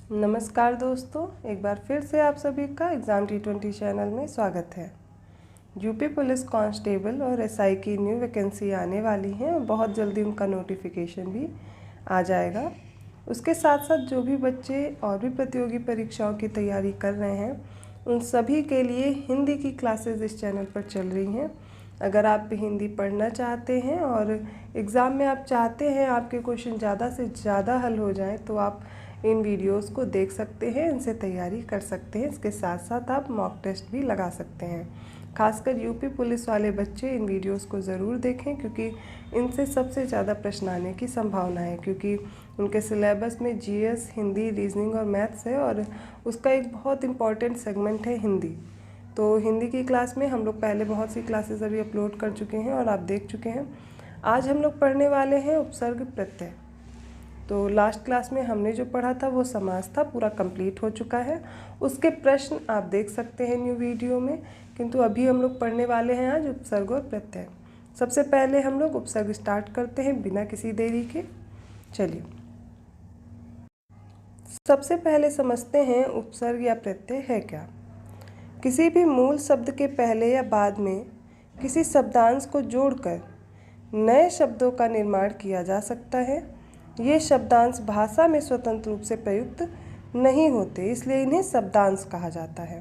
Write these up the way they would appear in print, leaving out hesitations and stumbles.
नमस्कार दोस्तों, एक बार फिर से आप सभी का एग्ज़ाम T20 चैनल में स्वागत है। यूपी पुलिस कांस्टेबल और एसआई की न्यू वैकेंसी आने वाली हैं और बहुत जल्दी उनका नोटिफिकेशन भी आ जाएगा। उसके साथ साथ जो भी बच्चे और भी प्रतियोगी परीक्षाओं की तैयारी कर रहे हैं उन सभी के लिए हिंदी की क्लासेस इस चैनल पर चल रही हैं। अगर आप हिंदी पढ़ना चाहते हैं और एग्ज़ाम में आप चाहते हैं आपके क्वेश्चन ज़्यादा से ज़्यादा हल हो जाएं तो आप इन वीडियोस को देख सकते हैं, इनसे तैयारी कर सकते हैं। इसके साथ साथ आप मॉक टेस्ट भी लगा सकते हैं। खासकर यूपी पुलिस वाले बच्चे इन वीडियोस को ज़रूर देखें क्योंकि इनसे सबसे ज़्यादा प्रश्न आने की संभावना है, क्योंकि उनके सिलेबस में जीएस, हिंदी, रीजनिंग और मैथ्स है और उसका एक बहुत इम्पॉर्टेंट सेगमेंट है हिंदी। तो हिंदी की क्लास में हम लोग पहले बहुत सी क्लासेस अभी अपलोड कर चुके हैं और आप देख चुके हैं। आज हम लोग पढ़ने वाले हैं उपसर्ग प्रत्यय। तो लास्ट क्लास में हमने जो पढ़ा था वो समास था, पूरा कंप्लीट हो चुका है। उसके प्रश्न आप देख सकते हैं न्यू वीडियो में, किंतु अभी हम लोग पढ़ने वाले हैं आज उपसर्ग और प्रत्यय। सबसे पहले हम लोग उपसर्ग स्टार्ट करते हैं बिना किसी देरी के। चलिए सबसे पहले समझते हैं उपसर्ग या प्रत्यय है क्या। किसी भी मूल शब्द के पहले या बाद में किसी शब्दांश को जोड़कर नए शब्दों का निर्माण किया जा सकता है। ये शब्दांश भाषा में स्वतंत्र रूप से प्रयुक्त नहीं होते, इसलिए इन्हें शब्दांश कहा जाता है।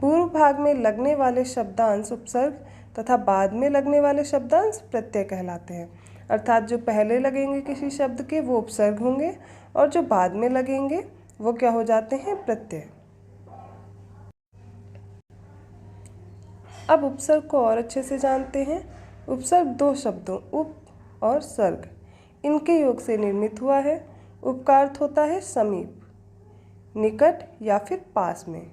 पूर्व भाग में लगने वाले शब्दांश उपसर्ग तथा बाद में लगने वाले शब्दांश प्रत्यय कहलाते हैं। अर्थात जो पहले लगेंगे किसी शब्द के वो उपसर्ग होंगे और जो बाद में लगेंगे वो क्या हो जाते हैं, प्रत्यय। अब उपसर्ग को और अच्छे से जानते हैं। उपसर्ग दो शब्दों उप और सर्ग इनके योग से निर्मित हुआ है। उप का अर्थ होता है समीप, निकट या फिर पास में।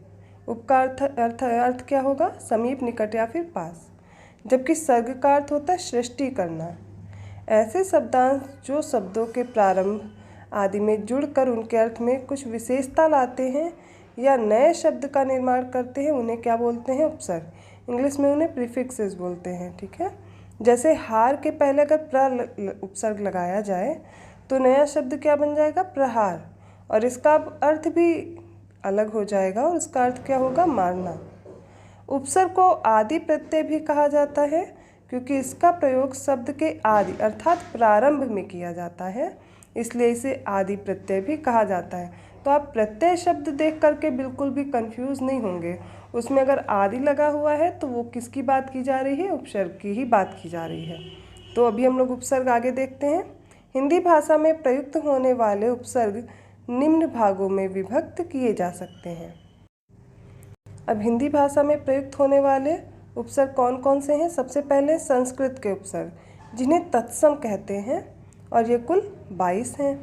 उप का अर्थ क्या होगा, समीप, निकट या फिर पास। जबकि सर्ग का अर्थ होता है सृष्टि करना। ऐसे शब्दांश जो शब्दों के प्रारंभ आदि में जुड़कर उनके अर्थ में कुछ विशेषता लाते हैं या नए शब्द का निर्माण करते हैं उन्हें क्या बोलते हैं, उपसर्ग। इंग्लिश में उन्हें प्रीफिक्सेस बोलते हैं, ठीक है। जैसे हार के पहले अगर उपसर्ग लगाया जाए तो नया शब्द क्या बन जाएगा, प्रहार, और इसका अर्थ भी अलग हो जाएगा और उसका अर्थ क्या होगा, मारना। उपसर्ग को आदि प्रत्यय भी कहा जाता है क्योंकि इसका प्रयोग शब्द के आदि अर्थात प्रारंभ में किया जाता है, इसलिए इसे आदि प्रत्यय भी कहा जाता है। तो आप प्रत्यय शब्द देख करके बिल्कुल भी कंफ्यूज नहीं होंगे। उसमें अगर आदि लगा हुआ है तो वो किसकी बात की जा रही है, उपसर्ग की ही बात की जा रही है। तो अभी हम लोग उपसर्ग आगे देखते हैं। हिंदी भाषा में प्रयुक्त होने वाले उपसर्ग निम्न भागों में विभक्त किए जा सकते हैं। अब हिंदी भाषा में प्रयुक्त होने वाले उपसर्ग कौन कौन से हैं। सबसे पहले संस्कृत के उपसर्ग जिन्हें तत्सम कहते हैं और ये कुल 22 हैं।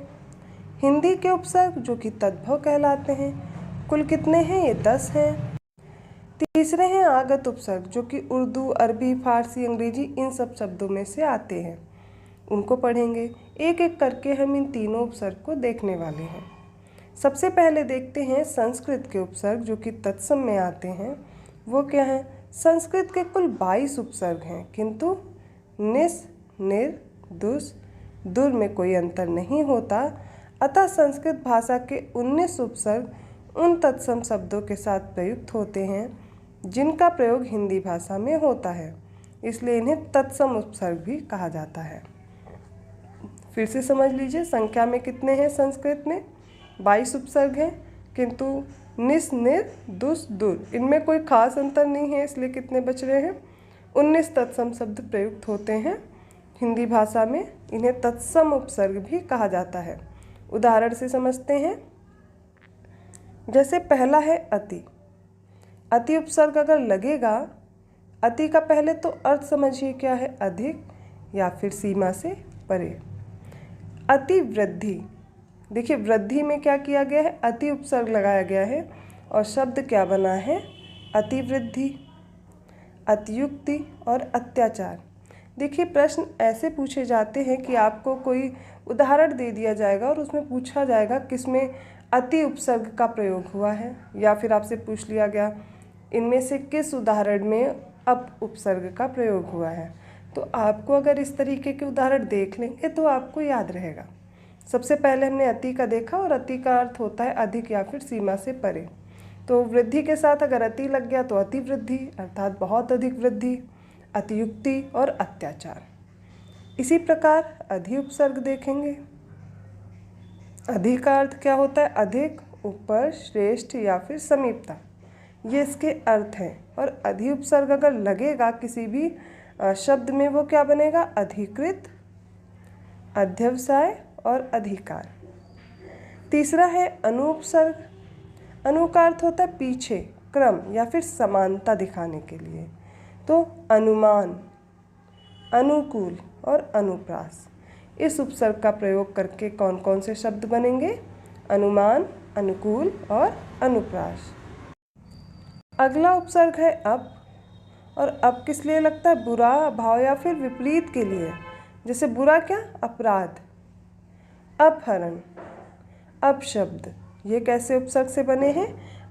हिंदी के उपसर्ग जो कि तद्भव कहलाते हैं, कुल कितने हैं, ये 10 हैं। तीसरे हैं आगत उपसर्ग जो कि उर्दू, अरबी, फारसी, अंग्रेजी इन सब शब्दों में से आते हैं, उनको पढ़ेंगे। एक एक करके हम इन तीनों उपसर्ग को देखने वाले हैं। सबसे पहले देखते हैं संस्कृत के उपसर्ग जो कि तत्सम में आते हैं। वो क्या हैं, संस्कृत के कुल 22 उपसर्ग हैं, किंतु निस, निर, दुस, दुर में कोई अंतर नहीं होता। अतः संस्कृत भाषा के 19 उपसर्ग उन तत्सम शब्दों के साथ प्रयुक्त होते हैं जिनका प्रयोग हिंदी भाषा में होता है, इसलिए इन्हें तत्सम उपसर्ग भी कहा जाता है। फिर से समझ लीजिए, संख्या में कितने हैं, संस्कृत में 22 उपसर्ग हैं, किंतु निस, निर, दुस, दुर इनमें कोई खास अंतर नहीं है, इसलिए कितने बच रहे हैं, 19 तत्सम शब्द प्रयुक्त होते हैं हिंदी भाषा में। इन्हें तत्सम उपसर्ग भी कहा जाता है। उदाहरण से समझते हैं। जैसे पहला है अति। अति उपसर्ग अगर लगेगा, अति का पहले तो अर्थ समझिए क्या है, अधिक या फिर सीमा से परे। अति वृद्धि, देखिए वृद्धि में क्या किया गया है, अति उपसर्ग लगाया गया है और शब्द क्या बना है, अतिवृद्धि। अतियुक्ति और अत्याचार, देखिए प्रश्न ऐसे पूछे जाते हैं कि आपको कोई उदाहरण दे दिया जाएगा और उसमें पूछा जाएगा किसमें अति उपसर्ग का प्रयोग हुआ है, या फिर आपसे पूछ लिया गया इनमें से किस उदाहरण में अप उपसर्ग का प्रयोग हुआ है। तो आपको अगर इस तरीके के उदाहरण देख लेंगे तो आपको याद रहेगा। सबसे पहले हमने अति का देखा और अति का अर्थ होता है अधिक या फिर सीमा से परे। तो वृद्धि के साथ अगर अति लग गया तो अति वृद्धि अर्थात बहुत अधिक वृद्धि, अतियुक्ति और अत्याचार। इसी प्रकार अधि उपसर्ग देखेंगे। अधि का अर्थ क्या होता है? अधिक, ऊपर, श्रेष्ठ या फिर समीपता, ये इसके अर्थ हैं। और अधि उपसर्ग अगर लगेगा किसी भी शब्द में वो क्या बनेगा? अधिकृत, अध्यवसाय और अधिकार। तीसरा है अनु उपसर्ग। अनु का अर्थ होता है पीछे, क्रम या फिर समानता दिखाने के लिए। तो अनुमान, अनुकूल और अनुप्रास, इस उपसर्ग का प्रयोग करके कौन कौन से शब्द बनेंगे? अनुमान, अनुकूल और अनुप्रास। अगला उपसर्ग है अप। और अप किस लिए लगता है? बुरा, अभाव या फिर विपरीत के लिए। जैसे बुरा क्या? अपराध, अपहरण, अपशब्द, ये कैसे उपसर्ग से बने हैं?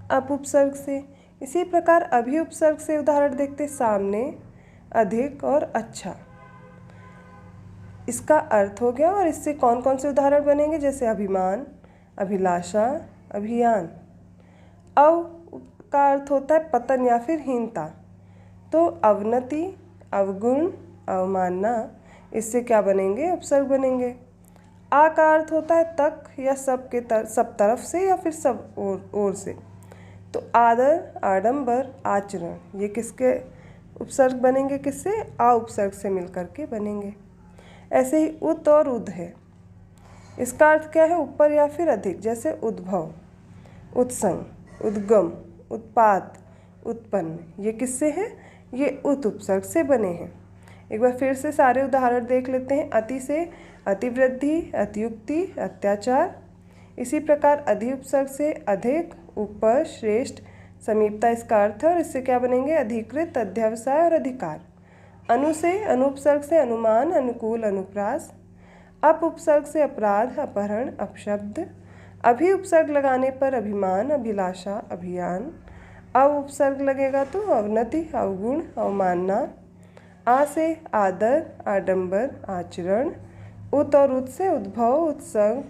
अप उपसर्ग से। इसी प्रकार अभि उपसर्ग से उदाहरण देखते, सामने, अधिक और अच्छा, इसका अर्थ हो गया। और इससे कौन कौन से उदाहरण बनेंगे? जैसे अभिमान, अभिलाषा, अभियान। अव का अर्थ होता है पतन या फिर हीनता। तो अवनति, अवगुण, अवमानना, इससे क्या बनेंगे? उपसर्ग बनेंगे। आ का अर्थ होता है तक या सब के सब तरफ से या फिर सब ओर से। तो आदर, आडंबर, आचरण, ये किसके उपसर्ग बनेंगे? किससे? आ उपसर्ग से मिलकर के बनेंगे। ऐसे ही उत और उद है। इसका अर्थ क्या है? ऊपर या फिर अधिक। जैसे उद्भव, उत्संग, उद्गम, उत्पात, उत्पन्न, ये किससे हैं? ये उत उपसर्ग से बने हैं। एक बार फिर से सारे उदाहरण देख लेते हैं। अति से अतिवृद्धि, अतियुक्ति, अत्याचार। इसी प्रकार अधि उपसर्ग से अधिक, ऊपर, श्रेष्ठ, समीपता इसका अर्थ है। और इससे क्या बनेंगे? अधिकृत, अध्यवसाय और अधिकार। अनु से अनुपसर्ग से अनुमान, अनुकूल, अनुप्रास। अप उपसर्ग से अपराध, अपहरण, अपशब्द। अभि उपसर्ग लगाने पर अभिमान, अभिलाषा, अभियान। अव उपसर्ग लगेगा तो अवनति, अवगुण, अवमानना। आ से आदर, आडंबर, आचरण। उत और उत से उद्भव, उत्संग,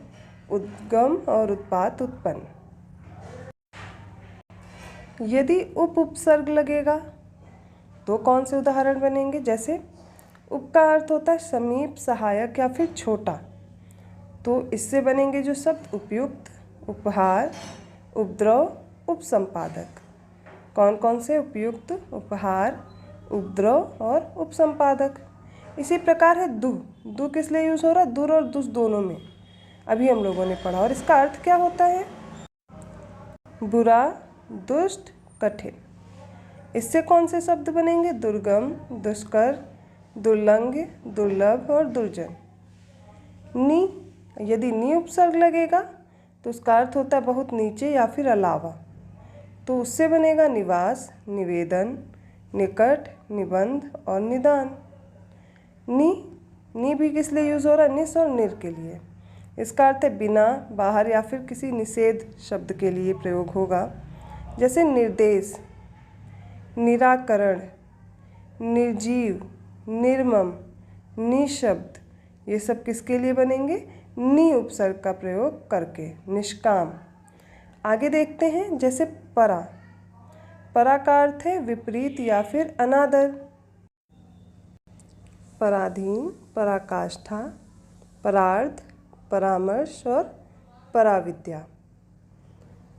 उद्गम और उत्पात, उत्पन्न। यदि उप उपसर्ग लगेगा तो कौन से उदाहरण बनेंगे? जैसे उप का अर्थ होता है समीप, सहायक या फिर छोटा। तो इससे बनेंगे जो शब्द उपयुक्त, उपहार, उपद्रव, उपसंपादक। कौन कौन से? उपयुक्त, उपहार, उपद्रव और उपसंपादक। इसी प्रकार है दु। दु किस लिए यूज़ हो रहा है? दुर और दुस दोनों में, अभी हम लोगों ने पढ़ा। और इसका अर्थ क्या होता है? बुरा, दुष्ट, कठिन। इससे कौन से शब्द बनेंगे? दुर्गम, दुष्कर, दुर्लंघ, दुर्लभ और दुर्जन। नी, यदि नी उपसर्ग लगेगा तो उसका अर्थ होता है बहुत नीचे या फिर अलावा। तो उससे बनेगा निवास, निवेदन, निकट, निबंध और निदान। नी भी किस लिए यूज़ हो रहा है? निस और निर के लिए। इसका अर्थ है बिना, बाहर या फिर किसी निषेध शब्द के लिए प्रयोग होगा। जैसे निर्देश, निराकरण, निर्जीव, निर्मम, निशब्द, ये सब किसके लिए बनेंगे? नी उपसर्ग का प्रयोग करके, निष्काम। आगे देखते हैं। जैसे परा। परा का अर्थ है विपरीत या फिर अनादर। पराधीन, पराकाष्ठा, परार्थ, परामर्श और पराविद्या।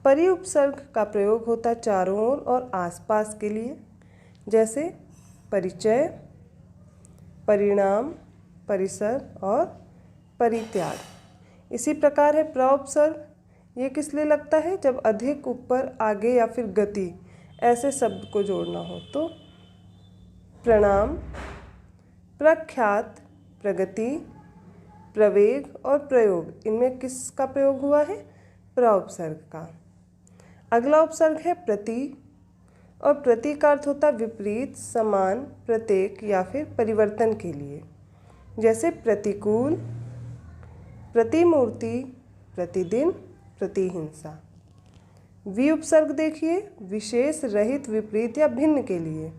परि उपसर्ग का प्रयोग होता है चारों ओर और आसपास के लिए। जैसे परिचय, परिणाम, परिसर और परित्याग। इसी प्रकार है प्र उपसर्ग। ये किस लिए लगता है? जब अधिक, ऊपर, आगे या फिर गति ऐसे शब्द को जोड़ना हो। तो प्रणाम, प्रख्यात, प्रगति, प्रवेग और प्रयोग, इनमें किसका प्रयोग हुआ है? प्र उपसर्ग का। अगला उपसर्ग है प्रति। और प्रति का अर्थ होता है विपरीत, समान, प्रत्येक या फिर परिवर्तन के लिए। जैसे प्रतिकूल, प्रतिमूर्ति, प्रतिदिन, प्रतिहिंसा। वि उपसर्ग देखिए, विशेष, रहित, विपरीत या भिन्न के लिए।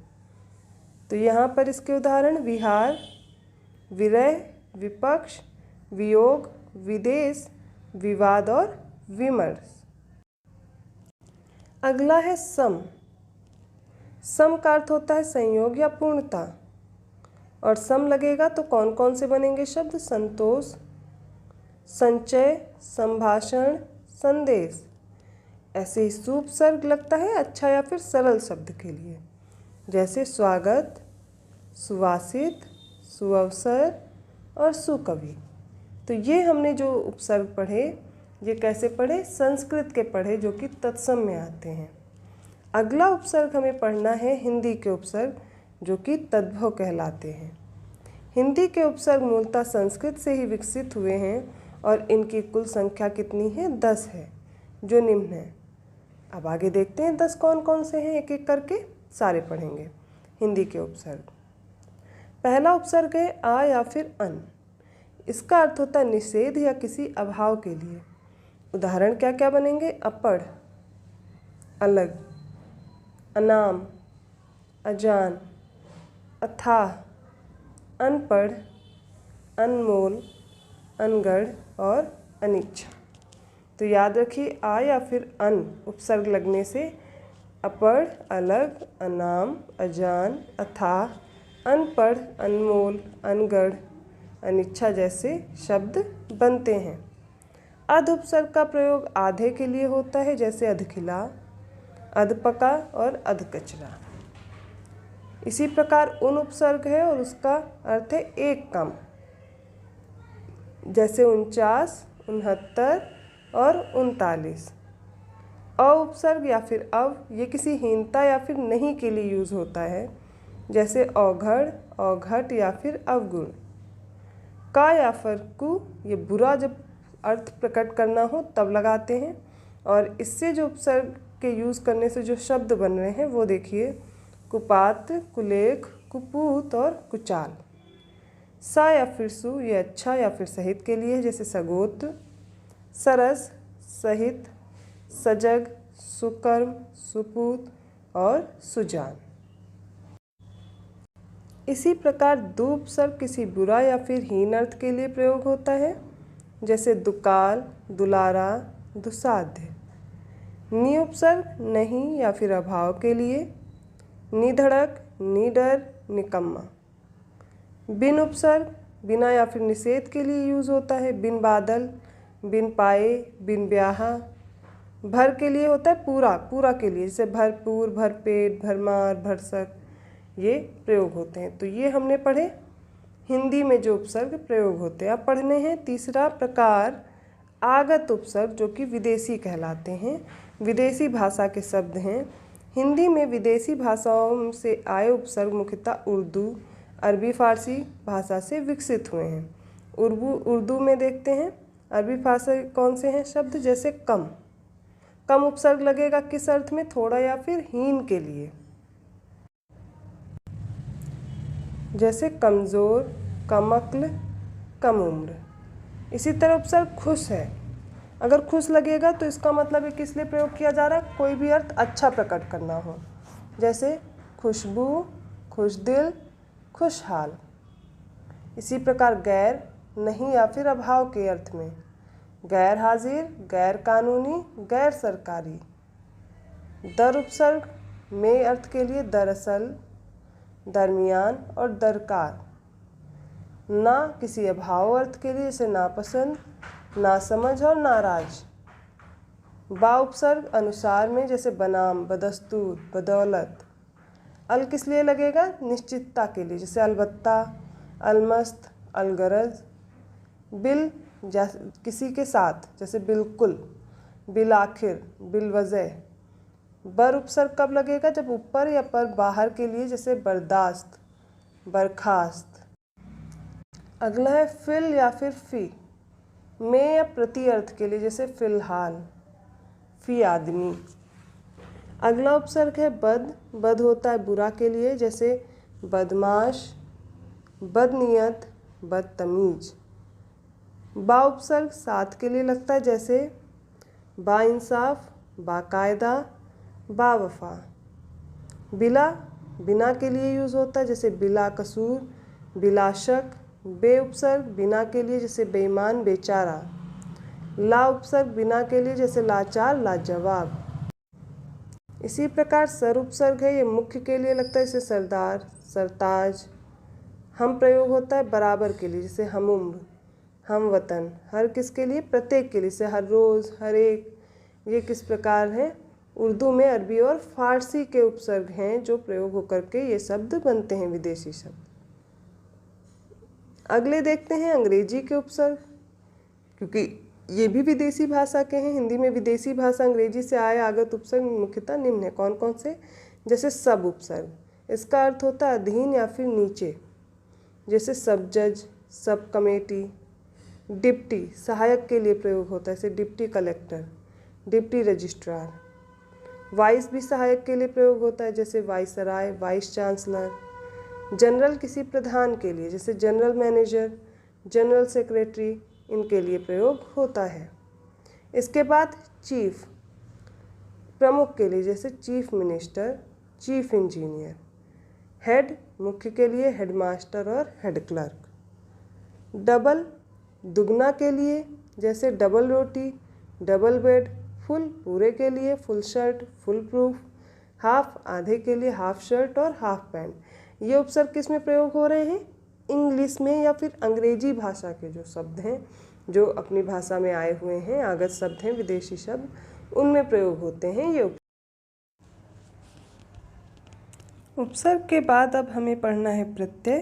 तो यहाँ पर इसके उदाहरण विहार, विरह, विपक्ष, वियोग, विदेश, विवाद और विमर्श। अगला है सम। सम का अर्थ होता है संयोग या पूर्णता, और सम लगेगा तो कौन कौन से बनेंगे शब्द? संतोष, संचय, संभाषण, संदेश। ऐसे ही सुपसर्ग लगता है अच्छा या फिर सरल शब्द के लिए, जैसे स्वागत, सुवासित, सुअवसर और सुकवि। तो ये हमने जो उपसर्ग पढ़े, ये कैसे पढ़े? संस्कृत के पढ़े, जो कि तत्सम में आते हैं। अगला उपसर्ग हमें पढ़ना है हिंदी के उपसर्ग, जो कि तद्भव कहलाते हैं। हिंदी के उपसर्ग मूलतः संस्कृत से ही विकसित हुए हैं और इनकी कुल संख्या कितनी है? 10 है, जो निम्न है। अब आगे देखते हैं 10 कौन कौन से हैं, एक एक करके सारे पढ़ेंगे हिंदी के उपसर्ग। पहला उपसर्ग है आ या फिर अन। इसका अर्थ होता है निषेध या किसी अभाव के लिए। उदाहरण क्या क्या बनेंगे? अपढ़, अलग, अनाम, अजान, अथाह, अनपढ़, अनमोल, अनगढ़ और अनिच्छा। तो याद रखिए, आ या फिर अन उपसर्ग लगने से अपढ़, अलग, अनाम, अजान, अथाह, अनपढ़, अनमोल, अनगढ़, अनिच्छा जैसे शब्द बनते हैं। अध उपसर्ग का प्रयोग आधे के लिए होता है, जैसे अधखिला, अधपका और अधकचरा। इसी प्रकार उन उपसर्ग है और उसका अर्थ है एक कम, जैसे 49, 69 और 39। अ उपसर्ग या फिर अव, ये किसी हीनता या फिर नहीं के लिए यूज होता है, जैसे औघड़, औघट या फिर अवगुण। का या फिर कु, ये बुरा जब अर्थ प्रकट करना हो तब लगाते हैं, और इससे जो उपसर्ग के यूज़ करने से जो शब्द बन रहे हैं वो देखिए, कुपात्र, कुलेख, कुपूत और कुचाल। सा या फिर सु, ये अच्छा या फिर सहित के लिए, जैसे सगोत्र, सरस, सहित, सजग, सुकर्म, सुपूत और सुजान। इसी प्रकार दु उपसर्ग किसी बुरा या फिर हीन अर्थ के लिए प्रयोग होता है, जैसे दुकाल, दुलारा, दुसाध्य। नि उपसर्ग नहीं या फिर अभाव के लिए, निधड़क, निडर, निकम्मा। बिन उपसर्ग बिना या फिर निषेध के लिए यूज होता है, बिन बादल, बिन पाए, बिन ब्याहा। भर के लिए होता है पूरा, पूरा के लिए, जैसे भरपूर, भरपेट, भरमार, भरसक, ये प्रयोग होते हैं। तो ये हमने पढ़े हिंदी में जो उपसर्ग प्रयोग होते हैं। अब पढ़ने हैं तीसरा प्रकार आगत उपसर्ग, जो कि विदेशी कहलाते हैं, विदेशी भाषा के शब्द हैं। हिंदी में विदेशी भाषाओं से आए उपसर्ग मुख्यतः उर्दू, अरबी फारसी भाषा से विकसित हुए हैं। उर्दू में देखते हैं, अरबी भाषा कौन से हैं शब्द? जैसे कम। कम उपसर्ग लगेगा किस अर्थ में? थोड़ा या फिर हीन के लिए, जैसे कमज़ोर, कमअक्ल, कम उम्र। इसी तरह उपसर्ग खुश है, अगर खुश लगेगा तो इसका मतलब है किस लिए प्रयोग किया जा रहा है? कोई भी अर्थ अच्छा प्रकट करना हो, जैसे खुशबू, खुशदिल, खुशहाल। इसी प्रकार गैर नहीं या फिर अभाव के अर्थ में, गैर हाजिर, गैर कानूनी, गैर सरकारी। दर उपसर्ग में अर्थ के लिए दरअसल, दरमियान और दरकार। ना किसी अभाव अर्थ के लिए, जैसे नापसंद, नासमझ और नाराज। बा उपसर्ग अनुसार में, जैसे बनाम, बदस्तूर, बदौलत। अल किस लिए लगेगा? निश्चितता के लिए, जैसे अलबत्ता, अलमस्त, अलगरज। बिल किसी के साथ, जैसे बिल्कुल, बिल आखिर, बिल वजह। बर उपसर्ग कब लगेगा? जब ऊपर या पर बाहर के लिए, जैसे बर्दाश्त, बर्खास्त। अगला है फिल या फिर फी, में या प्रति अर्थ के लिए, जैसे फिलहाल, फी आदमी। अगला उपसर्ग है बद। बद होता है बुरा के लिए, जैसे बदमाश, बदनीयत, बदतमीज। बा उपसर्ग साथ के लिए लगता है, जैसे बाइंसाफ, बाकायदा, बावफा। बिला बिना के लिए यूज़ होता है, जैसे बिला कसूर, बिला शक, बे उपसर्ग बिना के लिए, जैसे बेईमान बेचारा। ला उपसर्ग बिना के लिए, जैसे लाचार लाजवाब। इसी प्रकार सर उपसर्ग है, ये मुख्य के लिए लगता है, जैसे सरदार सरताज। हम प्रयोग होता है बराबर के लिए, जैसे हम उम्र हम वतन। हर किसके लिए, प्रत्येक के लिए, जैसे हर रोज़ हर एक। ये किस प्रकार है, उर्दू में अरबी और फारसी के उपसर्ग हैं जो प्रयोग होकर के ये शब्द बनते हैं, विदेशी शब्द। अगले देखते हैं अंग्रेजी के उपसर्ग, क्योंकि ये भी विदेशी भाषा के हैं। हिंदी में विदेशी भाषा अंग्रेजी से आए आगत उपसर्ग मुख्यतः निम्न है। कौन कौन से, जैसे सब उपसर्ग, इसका अर्थ होता है अधीन या फिर नीचे, जैसे सब जज, सब कमेटी। डिप्टी सहायक के लिए प्रयोग होता है, जैसे deputy collector, deputy registrar. Vice भी सहायक के लिए प्रयोग होता है, जैसे वाइसराय, वाइस चांसलर। जनरल किसी प्रधान के लिए, जैसे जनरल मैनेजर, जनरल सेक्रेटरी, इनके लिए प्रयोग होता है। इसके बाद चीफ प्रमुख के लिए, जैसे chief minister, chief engineer. Head मुख्य के लिए, हेडमास्टर और हेड क्लर्क। डबल दुगना के लिए, जैसे डबल रोटी, डबल बेड। फुल पूरे के लिए, full shirt, full proof. Half आधे के लिए, हाफ शर्ट और हाफ पैंट। ये उपसर्ग किस में प्रयोग हो रहे हैं, इंग्लिश में या फिर अंग्रेजी भाषा के जो शब्द हैं, जो अपनी भाषा में आए हुए हैं, आगत शब्द हैं, विदेशी शब्द, उनमें प्रयोग होते हैं ये उपसर्ग। के बाद अब हमें पढ़ना है प्रत्यय।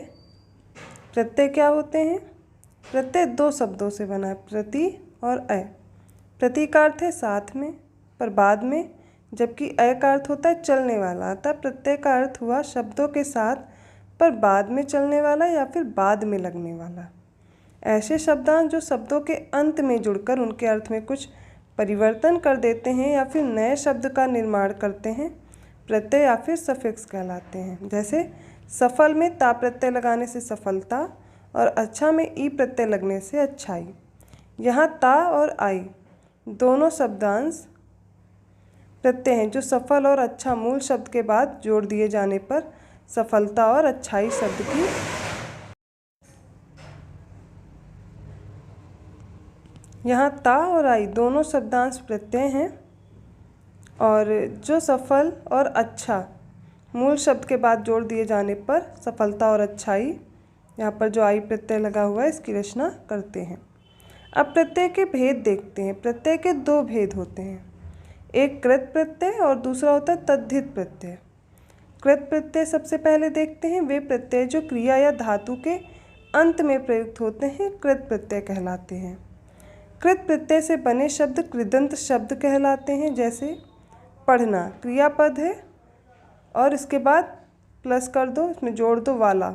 प्रत्यय क्या होते हैं, प्रत्यय दो शब्दों से बना है, प्रति और अय। प्रति का अर्थ है साथ में पर बाद में, जबकि अय का अर्थ होता है चलने वाला। अतः प्रत्यय का अर्थ हुआ शब्दों के साथ पर बाद में चलने वाला या फिर बाद में लगने वाला। ऐसे शब्दांश जो शब्दों के अंत में जुड़कर उनके अर्थ में कुछ परिवर्तन कर देते हैं या फिर नए शब्द का निर्माण करते हैं, प्रत्यय या फिर सफिक्स कहलाते हैं। जैसे सफल में ता प्रत्यय लगाने से सफलता और अच्छा में ई प्रत्यय लगने से अच्छाई। यहाँ ता और आई दोनों शब्दांश प्रत्यय हैं जो सफल और अच्छा मूल शब्द के बाद जोड़ दिए जाने पर सफलता और अच्छाई शब्द की यहाँ ता और आई दोनों शब्दांश प्रत्यय हैं और जो सफल और अच्छा मूल शब्द के बाद जोड़ दिए जाने पर सफलता और अच्छाई, यहाँ पर जो आई प्रत्यय लगा हुआ है, इसकी रचना करते हैं। अब प्रत्यय के भेद देखते हैं। प्रत्यय के दो भेद होते हैं, एक कृत प्रत्यय और दूसरा होता है तद्धित प्रत्यय। कृत प्रत्यय सबसे पहले देखते हैं। वे प्रत्यय जो क्रिया या धातु के अंत में प्रयुक्त होते हैं कृत प्रत्यय कहलाते हैं। कृत प्रत्यय से बने शब्द कृदंत शब्द कहलाते हैं। जैसे पढ़ना क्रियापद है और इसके बाद प्लस कर दो, इसमें जोड़ दो वाला,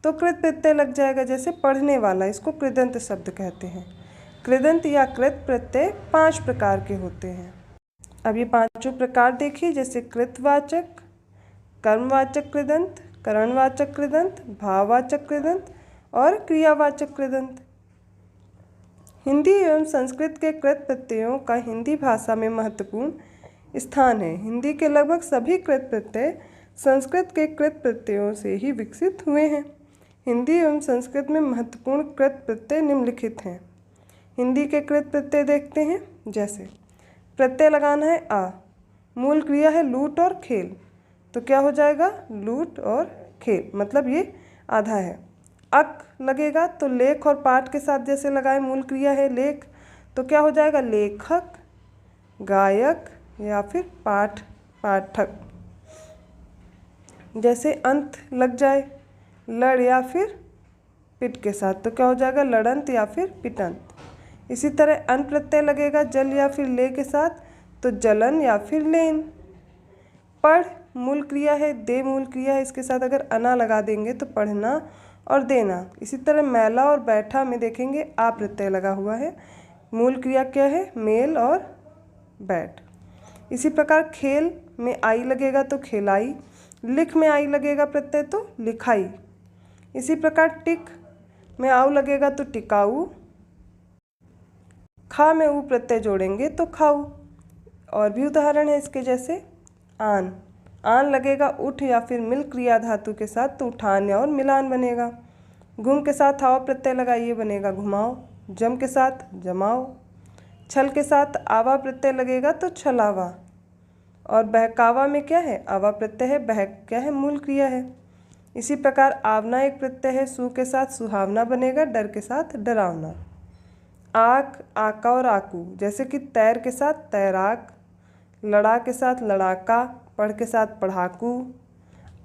तो कृत प्रत्यय लग जाएगा, जैसे पढ़ने वाला, इसको कृदंत शब्द कहते हैं। कृदंत या कृत प्रत्यय 5 प्रकार के होते हैं। अब ये 5 प्रकार देखिए, जैसे कृतवाचक, कर्मवाचक कृदंत, करणवाचक कृदंत, भाववाचक कृदंत और क्रियावाचक कृदंत। हिंदी एवं संस्कृत के कृत प्रत्ययों का हिंदी भाषा में महत्वपूर्ण स्थान है। हिंदी के लगभग सभी कृत प्रत्यय संस्कृत के कृत प्रत्ययों से ही विकसित हुए हैं। हिंदी एवं संस्कृत में महत्वपूर्ण कृत प्रत्यय निम्नलिखित हैं। हिंदी के कृत प्रत्यय देखते हैं। जैसे प्रत्यय लगाना है आ, मूल क्रिया है लूट और खेल, तो क्या हो जाएगा लूट और खेल, मतलब ये आधा है। अक लगेगा तो लेख और पाठ के साथ जैसे लगाए, मूल क्रिया है लेख, तो क्या हो जाएगा लेखक, गायक या फिर पाठक। जैसे अंत लग जाए लड़ या फिर पिट के साथ, तो क्या हो जाएगा लड़ंत या फिर पिटंत। इसी तरह अन प्रत्यय लगेगा जल या फिर ले के साथ, तो जलन या फिर लेन। पढ़ मूल क्रिया है, दे मूल क्रिया है, इसके साथ अगर अना लगा देंगे तो पढ़ना और देना। इसी तरह मैला और बैठा में देखेंगे आ प्रत्यय लगा हुआ है, मूल क्रिया क्या है मेल और बैठ। इसी प्रकार खेल में आई लगेगा तो खेलाई, लिख में आई लगेगा प्रत्यय तो लिखाई। इसी प्रकार टिक में आऊ लगेगा तो टिकाऊ, खा में ऊ प्रत्यय जोड़ेंगे तो खाऊ। और भी उदाहरण है इसके, जैसे आन लगेगा उठ या फिर मिल क्रिया धातु के साथ, तो उठान और मिलान बनेगा। घुम के साथ आवा प्रत्यय लगाइए, बनेगा घुमाओ। जम के साथ जमाओ। छल के साथ आवा प्रत्यय लगेगा तो छलावा। और बहकावा में क्या है, आवा प्रत्यय है, बहक क्या है, मूल क्रिया है। इसी प्रकार आवना एक प्रत्यय है, सु के साथ सुहावना बनेगा, डर के साथ डरावना। आक, आका और आकू, जैसे कि तैर के साथ तैराक, लड़ा के साथ लड़ाका, पढ़ के साथ पढ़ाकू।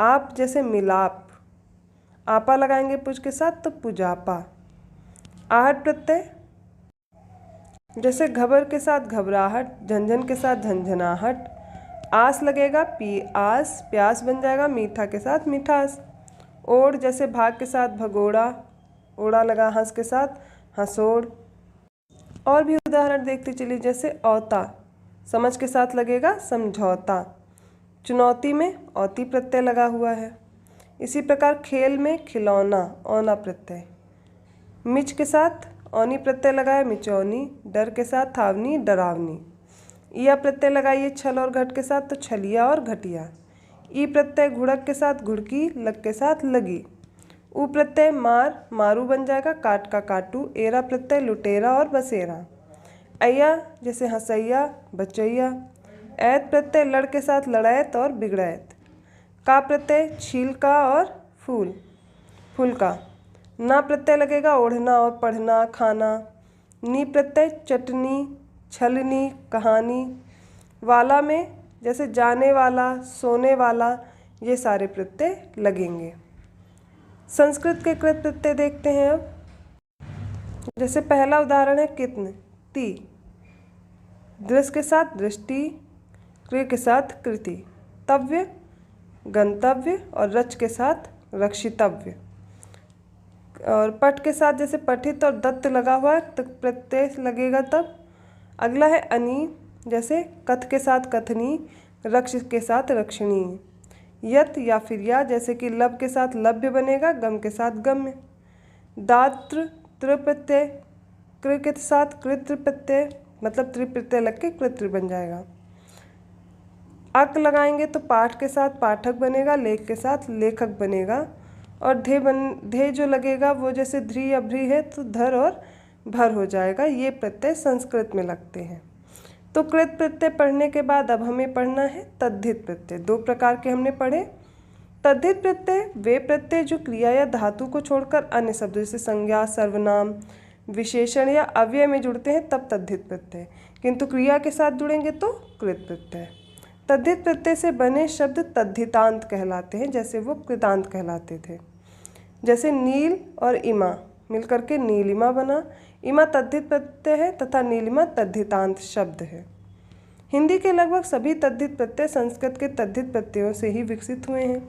आप जैसे मिलाप, आपा लगाएंगे पुज के साथ तो पुजापा। आहट प्रत्यय, जैसे घबर के साथ घबराहट, झंझन के साथ झंझनाहट। आस लगेगा पी आस, प्यास बन जाएगा मीठा के साथ मिठास। ओढ़, जैसे भाग के साथ भगोड़ा, ओढ़ा लगा हंस के साथ हंसोड़। और भी उदाहरण देखते चलिए, जैसे औता, समझ के साथ लगेगा समझौता। चुनौती में औती प्रत्यय लगा हुआ है। इसी प्रकार खेल में खिलौना, औना प्रत्यय। मिच के साथ औनी प्रत्यय लगाए, मिचौनी। डर के साथ थावनी, डरावनी। या प्रत्यय लगाइए छल और घट के साथ तो छलिया और घटिया। ई प्रत्यय घुड़क के साथ घुड़की, लग के साथ लगी। उ प्रत्यय मार, मारू बन जाएगा, काट का काटू। एरा प्रत्यय लुटेरा और बसेरा। अय्या जैसे हंसैया, बचैया। ऐत प्रत्यय लड़ के साथ लड़ैत और बिगड़ैत। का प्रत्यय छील का और फूल, फूल का। ना प्रत्यय लगेगा ओढ़ना और पढ़ना, खाना। नी प्रत्यय चटनी, छलनी, कहानी। वाला में जैसे जाने वाला, सोने वाला, ये सारे प्रत्यय लगेंगे। संस्कृत के कृत प्रत्यय देखते हैं अब। जैसे पहला उदाहरण है कित्न, ती। दृश्य के साथ दृष्टि, क्रिय के साथ कृति। तव्य, गंतव्य, और रच के साथ रक्षितव्य। और पठ के साथ जैसे पठित और दत्त लगा हुआ है तो प्रत्यय लगेगा तब। अगला है अनी, जैसे कथ के साथ कथनी, रक्ष के साथ रक्षणी। यत या फिर या, जैसे कि लब के साथ लभ्य बनेगा, गम के साथ गम्य। दात्र, त्र प्रत्यय, कृ के साथ कृत्र प्रत्यय, मतलब त्रिप्रत्यय लग के कृत्र बन जाएगा। अक लगाएंगे तो पाठ के साथ पाठक बनेगा, लेख के साथ लेखक बनेगा। और धे जो लगेगा वो जैसे ध्री या भ्री है तो धर और भर हो जाएगा। ये प्रत्यय संस्कृत में लगते हैं। तो कृत प्रत्यय पढ़ने के बाद अब हमें पढ़ना है तद्धित प्रत्यय। दो प्रकार के हमने पढ़े। तद्धित प्रत्यय वे प्रत्यय जो क्रिया या धातु को छोड़कर अन्य शब्दों जैसे संज्ञा, सर्वनाम, विशेषण या अव्यय में जुड़ते हैं तब तद्धित प्रत्यय, किंतु क्रिया के साथ जुड़ेंगे तो कृत प्रत्यय। तद्धित प्रत्यय से बने शब्द तद्धितांत कहलाते हैं, जैसे वो कृतांत कहलाते थे। जैसे नील और इमा मिलकर के नीलिमा बना। इमा तद्धित प्रत्यय है तथा नीलिमा तद्धितांत शब्द है। हिंदी के लगभग सभी तद्धित प्रत्यय संस्कृत के तद्धित प्रत्ययों से ही विकसित हुए हैं।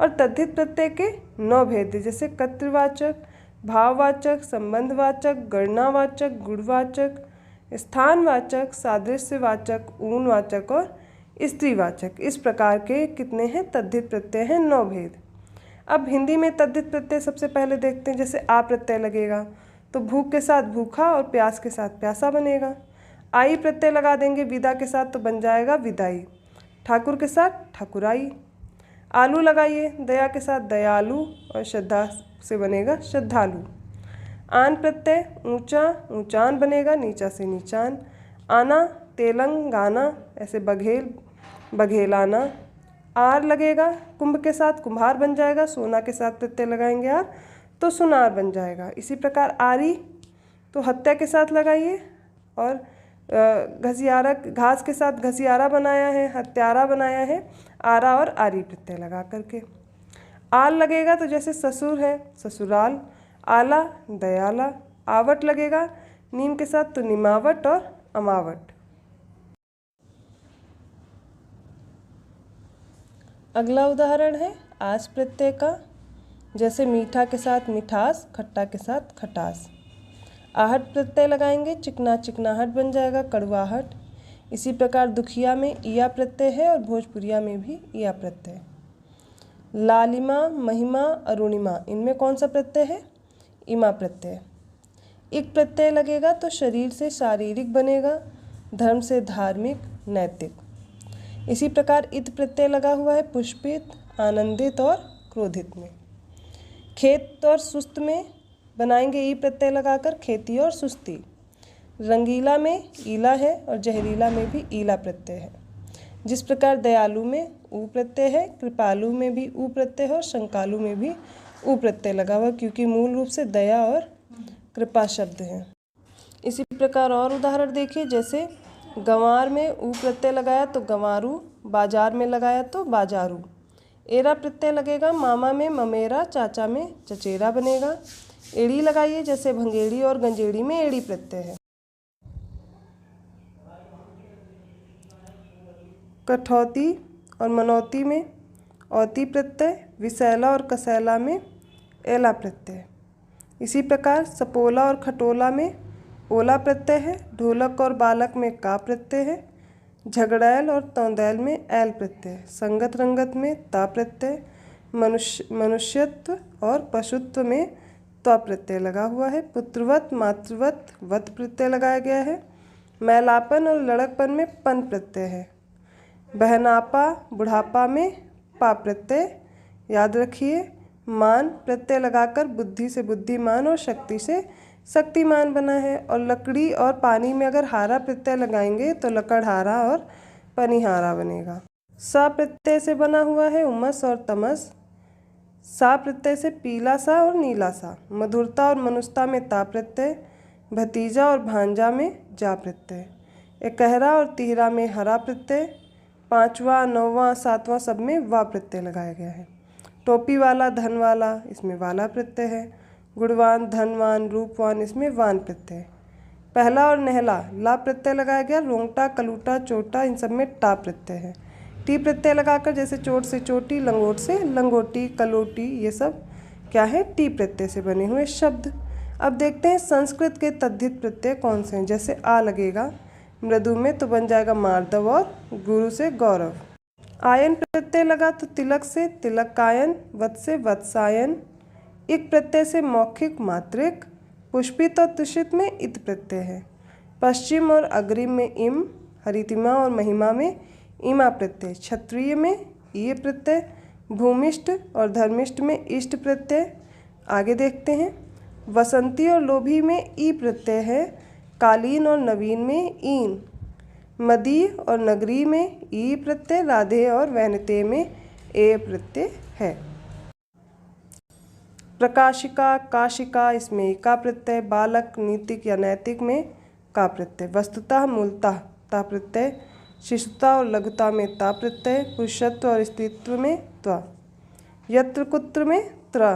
और तद्धित प्रत्यय के 9 भेद, जैसे कर्तृवाचक, भाववाचक, संबंधवाचक, गणनावाचक, गुणवाचक, स्थानवाचक, सादृश्यवाचक, ऊनवाचक और स्त्रीवाचक। इस प्रकार के कितने हैं तद्धित प्रत्यय हैं, 9 भेद। अब हिंदी में तद्धित प्रत्यय सबसे पहले देखते हैं। जैसे आ प्रत्यय लगेगा तो भूख के साथ भूखा और प्यास के साथ प्यासा बनेगा। आई प्रत्यय लगा देंगे विदा के साथ तो बन जाएगा विदाई। ठाकुर के साथ ठाकुराई। आलू लगाइए दया के साथ दयालु और श्रद्धा से बनेगा श्रद्धालु। आन प्रत्यय ऊंचा ऊंचान बनेगा, नीचा से नीचान। आना तेलंगाना, ऐसे बघेल बघेलाना। आर लगेगा कुंभ के साथ कुम्हार बन जाएगा, सोना के साथ प्रत्यय लगाएंगे आर तो सुनार बन जाएगा। इसी प्रकार आरी तो हत्या के साथ लगाइए और घसियारा घास के साथ घसियारा बनाया है, हत्यारा बनाया है, आरा और आरी प्रत्यय लगा करके। आल लगेगा तो जैसे ससुर है ससुराल, आला दयाला। आवट लगेगा नीम के साथ तो निमावट और अमावट। अगला उदाहरण है आस प्रत्यय का। जैसे मीठा के साथ मिठास, खट्टा के साथ खटास। आहट प्रत्यय लगाएंगे, चिकना चिकनाहट बन जाएगा कड़वाहट। इसी प्रकार दुखिया में इया प्रत्यय है और भोजपुरिया में भी इया प्रत्यय। लालिमा, महिमा, अरुणिमा, इनमें कौन सा प्रत्यय है? इमा प्रत्यय। इक प्रत्यय लगेगा तो शरीर से शारीरिक बनेगा, धर्म से धार्मिक, नैतिक। इसी प्रकार इत प्रत्यय लगा हुआ है पुष्पित, आनंदित और क्रोधित में। खेत और सुस्त में बनाएंगे ई प्रत्यय लगाकर खेती और सुस्ती। रंगीला में ईला है और जहरीला में भी ईला प्रत्यय है। जिस प्रकार दयालु में ऊ प्रत्यय है, कृपालु में भी ऊ प्रत्यय है और शंकालु में भी ऊ प्रत्यय लगा हुआ, क्योंकि मूल रूप से दया और कृपा शब्द हैं। इसी प्रकार और उदाहरण देखिए, जैसे गंवार में ऊ प्रत्यय लगाया तो गंवारू, बाजार में लगाया तो बाजारू। एरा प्रत्यय लगेगा मामा में ममेरा, चाचा में चचेरा बनेगा। एड़ी लगाइए, जैसे भंगेड़ी और गंजेड़ी में एड़ी प्रत्यय है। कठौती और मनौती में औती प्रत्यय, विसैला और कसैला में एला प्रत्यय। इसी प्रकार सपोला और खटोला में ओला प्रत्यय है। ढोलक और बालक में का प्रत्यय है। झगड़ैल और तौंदैल में ऐल प्रत्यय। संगत रंगत में ता प्रत्यय। मनुष्यत्व और पशुत्व में त्वा प्रत्यय लगा हुआ है। पुत्रवत मातृवत वत प्रत्यय लगाया गया है। मैलापन और लड़कपन में पन प्रत्यय है। बहनापा बुढ़ापा में पा प्रत्यय। याद रखिए, मान प्रत्यय लगाकर बुद्धि से बुद्धिमान और शक्ति से शक्तिमान बना है। और लकड़ी और पानी में अगर हारा प्रत्यय लगाएंगे तो लकड़हारा और पनिहारा बनेगा। सा प्रत्यय से बना हुआ है उमस और तमस। सा प्रत्यय से पीला सा और नीला सा। मधुरता और मनुष्यता में ता प्रत्यय। भतीजा और भांजा में जा प्रत्यय। एकहरा और तिहरा में हरा प्रत्यय। पाँचवा नौवां सातवां सब में वा प्रत्यय लगाया गया है। टोपी वाला धन वाला, इसमें वाला प्रत्यय है। गुणवान धनवान रूपवान, इसमें वान प्रत्यय। पहला और नहला ला प्रत्यय लगाया गया। रोंगटा कलूटा चोटा, इन सब में टा प्रत्यय है। टी प्रत्यय लगाकर, जैसे चोट से चोटी, लंगोट से लंगोटी, कलोटी, ये सब क्या है, टी प्रत्यय से बने हुए शब्द। अब देखते हैं संस्कृत के तद्धित प्रत्यय कौन से हैं। जैसे आ लगेगा मृदु में तो बन जाएगा मार्दव और गुरु से गौरव। आयन प्रत्यय लगा तो तिलक से तिलकायन, वत से वत्सायन। इक प्रत्यय से मौखिक मात्रिक। पुष्पित और तुषित में इत प्रत्यय है। पश्चिम और अग्रिम में इम। हरितिमा और महिमा में इमा प्रत्यय। क्षत्रिय में ईय प्रत्यय। भूमिष्ठ और धर्मिष्ठ में इष्ट प्रत्यय। आगे देखते हैं, वसंती और लोभी में ई प्रत्यय है। कालीन और नवीन में ईन। मदी और नगरी में ई प्रत्यय। राधे और वैनते में ए प्रत्यय है। प्रकाशिका काशिका, इसमें का प्रत्यय। बालक नीतिक या नैतिक में का प्रत्यय। वस्तुतः मूलतः ता प्रत्यय। शिशुता और लघुता में ता प्रत्यय। पुरुषत्व और स्त्रीत्व में त्वा। यत्र कुत्र में त्र।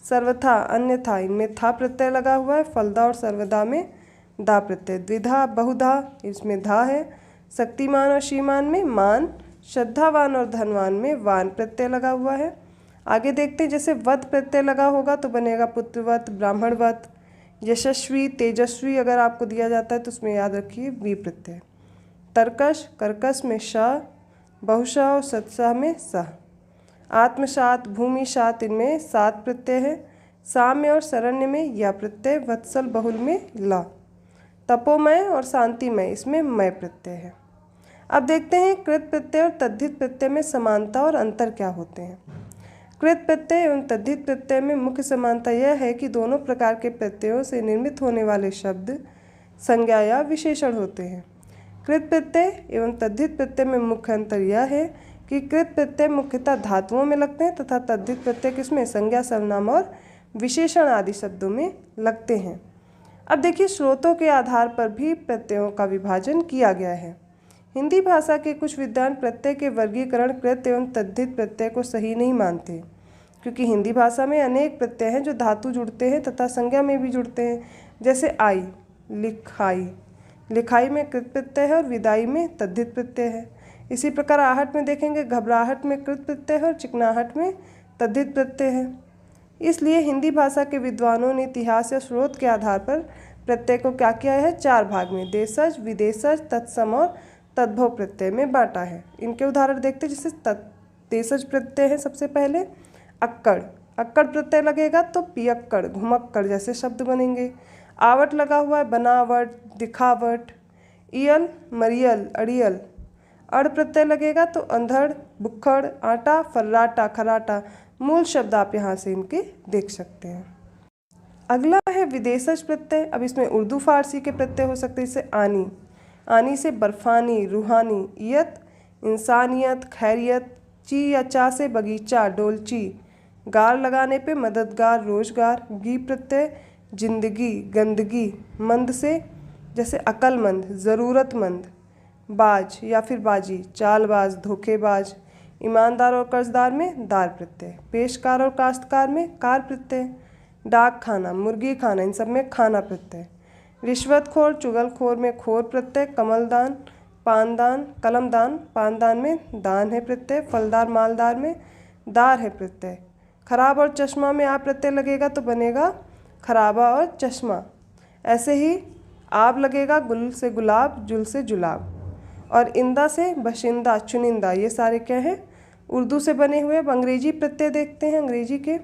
सर्वथा अन्यथा, इनमें था प्रत्यय लगा हुआ है। फलदा और सर्वदा में दा प्रत्यय। द्विधा बहुधा, इसमें धा है। शक्तिमान और श्रीमान में मान। श्रद्धावान और धनवान में वान प्रत्यय लगा हुआ है। आगे देखते हैं, जैसे वत प्रत्यय लगा होगा तो बनेगा पुत्रवत, ब्राह्मणवत। यशस्वी तेजस्वी अगर आपको दिया जाता है तो उसमें याद रखिए वी प्रत्यय। तर्कश कर्कश में श। बहुशः और सत्साह में सह। आत्मसात भूमिशात, इनमें सात प्रत्यय है। साम्य और शरण्य में या प्रत्यय। वत्सल बहुल में ला। तपोमय और शांतिमय, इसमें मय प्रत्यय है। अब देखते हैं कृत प्रत्यय और तद्धित प्रत्यय में समानता और अंतर क्या होते हैं। कृत प्रत्यय एवं तद्धित प्रत्यय में मुख्य समानता यह है कि दोनों प्रकार के प्रत्ययों से निर्मित होने वाले शब्द संज्ञा या विशेषण होते हैं। कृत प्रत्यय एवं तद्धित प्रत्यय में मुख्य अंतर यह है कि कृत प्रत्यय मुख्यतः धातुओं में लगते हैं तथा तद्धित प्रत्यय किसमें, संज्ञा सर्वनाम और विशेषण आदि शब्दों में लगते हैं। अब देखिए, स्रोतों के आधार पर भी प्रत्ययों का विभाजन किया गया है। हिंदी भाषा के कुछ विद्वान प्रत्यय के वर्गीकरण कृत एवं तद्धित प्रत्यय को सही नहीं मानते, क्योंकि हिंदी भाषा में अनेक प्रत्यय हैं जो धातु जुड़ते हैं तथा संज्ञा में भी जुड़ते हैं। जैसे आई, लिखाई, लिखाई में कृत प्रत्यय है और विदाई में तद्धित प्रत्यय है। इसी प्रकार आहट में देखेंगे, घबराहट में कृत प्रत्यय है और चिकनाहट में तद्धित प्रत्यय है। इसलिए हिंदी भाषा के विद्वानों ने इतिहास या स्रोत के आधार पर प्रत्यय को क्या किया है, चार भाग में देशज, विदेशज, तत्सम और तद्भव प्रत्यय में बांटा है। इनके उदाहरण देखते हैं। जैसे देशज प्रत्यय है सबसे पहले अक्कड़, अक्कड़ प्रत्यय लगेगा तो पियक्कड़, घुमक्कड़ जैसे शब्द बनेंगे। आवट लगा हुआ है, बनावट, दिखावट। इयल, मरियल, अड़ियल। अड़ प्रत्यय लगेगा तो अंधड़, बुक्खड़, आटा, फर्राटा, खराटा। मूल शब्द आप यहाँ से इनके देख सकते हैं। अगला है विदेशज प्रत्यय। अब इसमें उर्दू फारसी के प्रत्यय हो सकते हैं, जैसे आनी, आनी से बर्फानी, रूहानी, iyat इंसानियत, खैरियत, ची या चा से बगीचा, डोलची, गार लगाने पे मददगार, रोजगार, गी प्रत्यय जिंदगी, गंदगी, मंद से जैसे अक्लमंद, ज़रूरतमंद, बाज या फिर बाजी, चालबाज, धोखेबाज, ईमानदार और कर्जदार में दार प्रत्यय, पेशकार और काश्तकार में कार प्रत्यय, डाक खाना, मुर्गी खाना, इन सब में खाना प्रत्यय, रिश्वतखोर, चुगलखोर में खोर प्रत्यय, कमलदान, पानदान, कलमदान, पानदान में दान है प्रत्यय, फलदार मालदार में दार है प्रत्यय, खराब और चश्मा में आ प्रत्यय लगेगा तो बनेगा खराबा और चश्मा। ऐसे ही आब लगेगा गुल से गुलाब, जुल से जुलाब, और इंदा से बशिंदा, चुनिंदा, ये सारे क्या हैं, उर्दू से बने हुए। अब अंग्रेजी प्रत्यय देखते हैं अंग्रेजी के।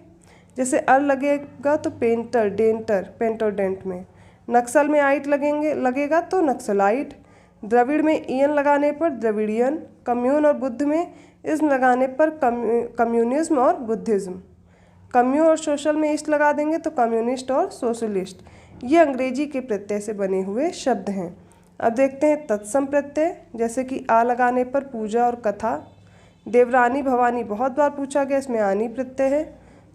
जैसे अर लगेगा तो पेंटर, डेंटर, पेंटोडेंट में, नक्सल में आइट लगेगा तो नक्सलाइट, द्रविड़ में ईयन लगाने पर द्रविडियन, कम्यून और बुद्ध में इज्म लगाने पर कम्युनिज्म और बुद्धिज्म, कम्यू और सोशल में इस्ट लगा देंगे तो कम्युनिस्ट और सोशलिस्ट। ये अंग्रेजी के प्रत्यय से बने हुए शब्द हैं। अब देखते हैं तत्सम प्रत्यय। जैसे कि आ लगाने पर पूजा और कथा, देवरानी भवानी बहुत बार पूछा गया, इसमें आनी प्रत्यय है,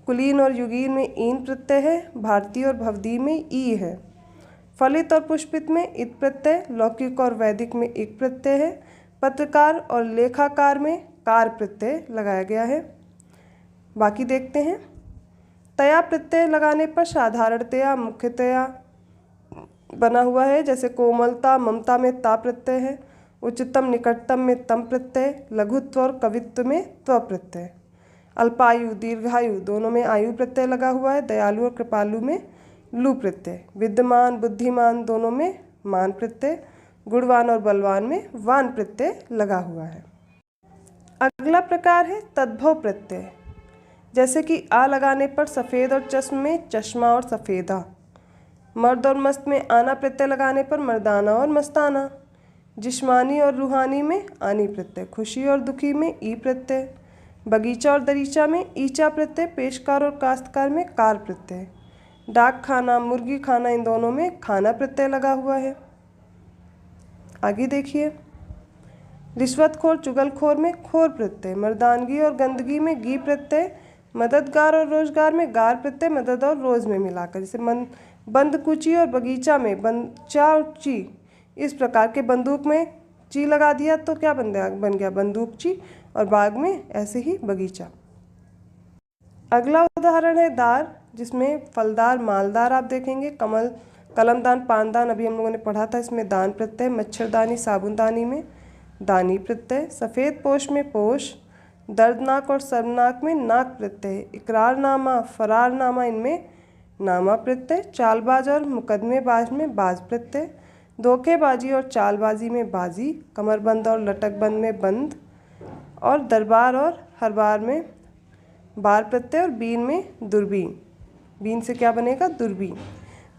कुलीन और युगीन में ईन प्रत्यय है, भारतीय और भवदी में ई है, फलित और पुष्पित में इत प्रत्यय, लौकिक और वैदिक में इक प्रत्यय है, पत्रकार और लेखाकार में कार प्रत्यय लगाया गया है। बाकी देखते हैं। तया प्रत्यय लगाने पर साधारणतया, मुख्यतया बना हुआ है, जैसे कोमलता, ममता में ता प्रत्यय है, उच्चतम निकटतम में तम प्रत्यय, लघुत्व और कवित्व में त्व प्रत्यय, अल्पायु दीर्घायु दोनों में आयु प्रत्यय लगा हुआ है, दयालु और कृपालु में लू प्रत्यय, विद्यमान बुद्धिमान दोनों में मान प्रत्यय, गुणवान और बलवान में वान प्रत्यय लगा हुआ है। अगला प्रकार है तद्भव प्रत्यय। जैसे कि आ लगाने पर सफ़ेद और चश्म में चश्मा और सफ़ेदा, मर्द और मस्त में आना प्रत्यय लगाने पर मर्दाना और मस्ताना, जिस्मानी और रूहानी में आनी प्रत्यय, खुशी और दुखी में ई प्रत्यय, बगीचा और दरीचा में ईचा प्रत्यय, पेशकार और काश्तकार में कार प्रत्यय, डाक खाना, मुर्गी खाना, इन दोनों में खाना प्रत्यय लगा हुआ है। आगे देखिए। रिश्वतखोर चुगलखोर में खोर प्रत्यय, मर्दानगी और गंदगी में गी प्रत्यय, मददगार और रोजगार में गार प्रत्यय मदद और रोज में मिलाकर, जैसे बंद कुची और बगीचा में बंचा और ची, इस प्रकार के बंदूक में ची लगा दिया तो क्या बन गया बंदूकची, और बाग में ऐसे ही बगीचा। अगला उदाहरण है दार, जिसमें फलदार मालदार आप देखेंगे, कलमदान पानदान अभी हम लोगों ने पढ़ा था, इसमें दान प्रत्यय, मच्छरदानी साबुनदानी में दानी प्रत्यय, सफ़ेद पोश में पोश, दर्दनाक और शर्मनाक में नाक प्रत्यय, इकरारनामा फरारनामा इनमें नामा प्रत्यय, चालबाज और मुकदमेबाज में बाज प्रत्यय, धोखेबाजी और चालबाजी में बाजी, कमरबंद और लटकबंद में बंद, और दरबार और हरबार में बार प्रत्यय, और बीन में दूरबीन, बीन से क्या बनेगा दूरबीन।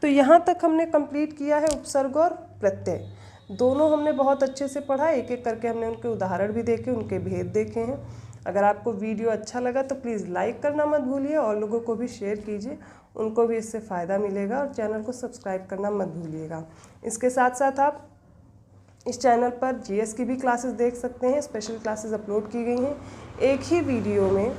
तो यहाँ तक हमने कंप्लीट किया है उपसर्ग और प्रत्यय, दोनों हमने बहुत अच्छे से पढ़ा, एक एक करके हमने उनके उदाहरण भी देखे, उनके भेद देखे हैं। अगर आपको वीडियो अच्छा लगा तो प्लीज़ लाइक करना मत भूलिए, और लोगों को भी शेयर कीजिए, उनको भी इससे फ़ायदा मिलेगा, और चैनल को सब्सक्राइब करना मत भूलिएगा। इसके साथ साथ आप इस चैनल पर जीएस की भी क्लासेस देख सकते हैं, स्पेशल क्लासेस अपलोड की गई हैं। एक ही वीडियो में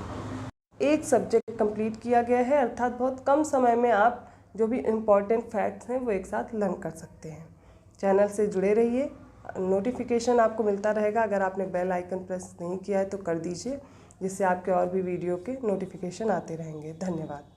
एक सब्जेक्ट कंप्लीट किया गया है, अर्थात बहुत कम समय में आप जो भी इम्पॉर्टेंट फैक्ट्स हैं वो एक साथ लर्न कर सकते हैं। चैनल से जुड़े रहिए, नोटिफिकेशन आपको मिलता रहेगा। अगर आपने बेल आइकन प्रेस नहीं किया है तो कर दीजिए, जिससे आपके और भी वीडियो के नोटिफिकेशन आते रहेंगे। धन्यवाद।